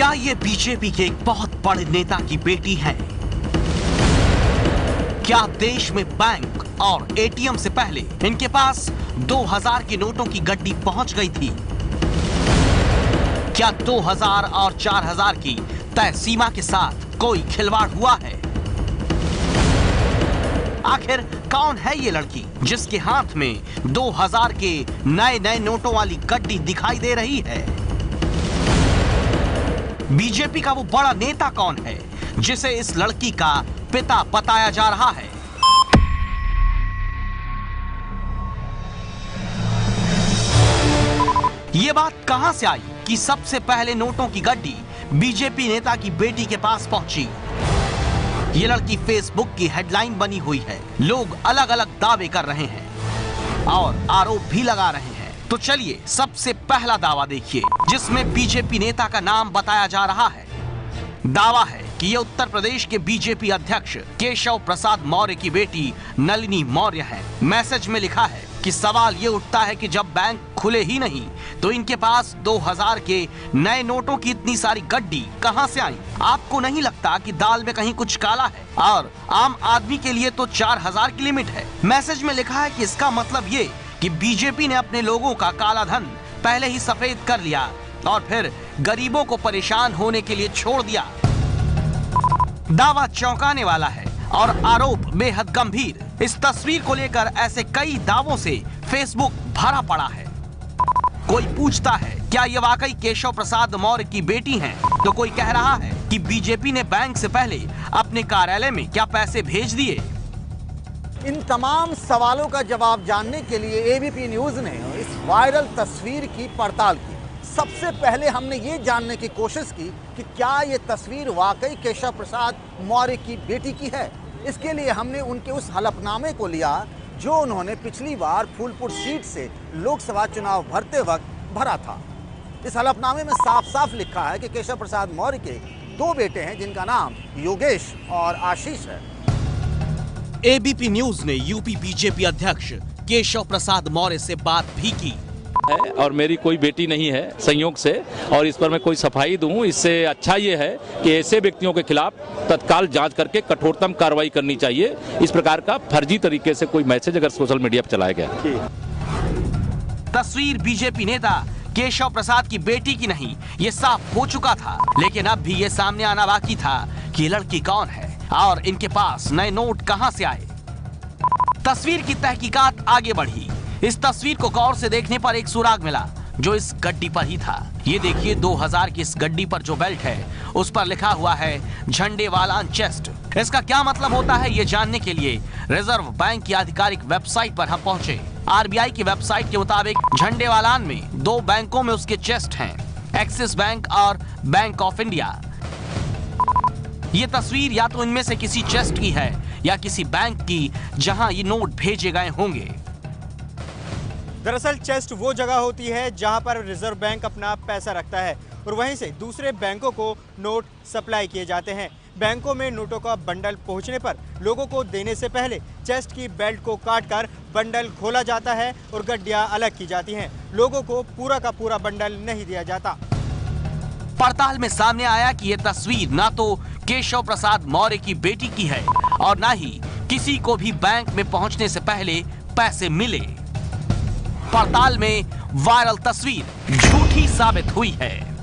क्या ये बीजेपी के एक बहुत बड़े नेता की बेटी है? क्या देश में बैंक और एटीएम से पहले इनके पास 2000 के नोटों की गड्डी पहुंच गई थी? क्या 2000 और 4000 की तय सीमा के साथ कोई खिलवाड़ हुआ है? आखिर कौन है ये लड़की जिसके हाथ में 2000 के नए नोटों वाली गड्डी दिखाई दे रही है? बीजेपी का वो बड़ा नेता कौन है जिसे इस लड़की का पिता बताया जा रहा है? ये बात कहां से आई कि सबसे पहले नोटों की गड्डी बीजेपी नेता की बेटी के पास पहुंची? ये लड़की फेसबुक की हेडलाइन बनी हुई है। लोग अलग अलग दावे कर रहे हैं और आरोप भी लगा रहे हैं। तो चलिए सबसे पहला दावा देखिए जिसमें बीजेपी नेता का नाम बताया जा रहा है। दावा है कि ये उत्तर प्रदेश के बीजेपी अध्यक्ष केशव प्रसाद मौर्य की बेटी नलिनी मौर्य है। मैसेज में लिखा है कि सवाल ये उठता है कि जब बैंक खुले ही नहीं तो इनके पास 2000 के नए नोटों की इतनी सारी गड्डी कहां से आई? आपको नहीं लगता कि दाल में कहीं कुछ काला है? और आम आदमी के लिए तो 4000 की लिमिट है। मैसेज में लिखा है कि इसका मतलब ये कि बीजेपी ने अपने लोगों का काला धन पहले ही सफेद कर लिया और फिर गरीबों को परेशान होने के लिए छोड़ दिया। दावा चौंकाने वाला है और आरोप बेहद गंभीर। इस तस्वीर को लेकर ऐसे कई दावों से फेसबुक भरा पड़ा है। कोई पूछता है क्या ये वाकई केशव प्रसाद मौर्य की बेटी हैं? तो कोई कह रहा है कि बीजेपी ने बैंक से पहले अपने कार्यालय में क्या पैसे भेज दिए? इन तमाम सवालों का जवाब जानने के लिए एबीपी न्यूज ने इस वायरल तस्वीर की पड़ताल की। सबसे पहले हमने ये जानने की कोशिश की कि क्या ये तस्वीर वाकई केशव प्रसाद मौर्य की बेटी की है। इसके लिए हमने उनके उस हलफनामे को लिया जो उन्होंने पिछली बार फूलपुर सीट से लोकसभा चुनाव भरते वक्त भरा था। इस हलफनामे में साफ साफ लिखा है कि केशव प्रसाद मौर्य के 2 बेटे हैं जिनका नाम योगेश और आशीष है। एबीपी न्यूज ने यूपी बीजेपी अध्यक्ष केशव प्रसाद मौर्य से बात भी की है और मेरी कोई बेटी नहीं है संयोग से, और इस पर मैं कोई सफाई दूं। इससे अच्छा ये है कि ऐसे व्यक्तियों के खिलाफ तत्काल जांच करके कठोरतम कार्रवाई करनी चाहिए। इस प्रकार का फर्जी तरीके से कोई मैसेज अगर सोशल मीडिया पर चलाया गया। तस्वीर बीजेपी नेता केशव प्रसाद की बेटी की नहीं, ये साफ हो चुका था। लेकिन अब भी ये सामने आना बाकी था कि ये लड़की कौन है और इनके पास नए नोट कहां से आए। तस्वीर की तहकीकात आगे बढ़ी। इस तस्वीर को गौर से देखने पर एक सुराग मिला जो इस गड्डी पर ही था। ये देखिए 2000 की इस गड्डी पर जो बेल्ट है उस पर लिखा हुआ है झंडे वालान चेस्ट। इसका क्या मतलब होता है ये जानने के लिए रिजर्व बैंक की आधिकारिक वेबसाइट पर हम पहुंचे। आरबीआई की वेबसाइट के मुताबिक झंडे वालान में 2 बैंकों में उसके चेस्ट हैं, एक्सिस बैंक और बैंक ऑफ इंडिया। ये तस्वीर या तो इनमें से किसी चेस्ट की है या किसी बैंक की जहां ये नोट भेजे गए होंगे। दरअसल चेस्ट वो जगह होती है जहां पर रिजर्व बैंक अपना पैसा रखता है और वहीं से दूसरे बैंकों को नोट सप्लाई किए जाते हैं। बैंकों में नोटों का बंडल पहुंचने पर लोगों को देने से पहले चेस्ट की बेल्ट को काटकर बंडल खोला जाता है और गड्डियां अलग की जाती हैं। लोगों को पूरा का पूरा बंडल नहीं दिया जाता। पड़ताल में सामने आया कि यह तस्वीर ना तो केशव प्रसाद मौर्य की बेटी की है और ना ही किसी को भी बैंक में पहुंचने से पहले पैसे मिले। पड़ताल में वायरल तस्वीर झूठी साबित हुई है।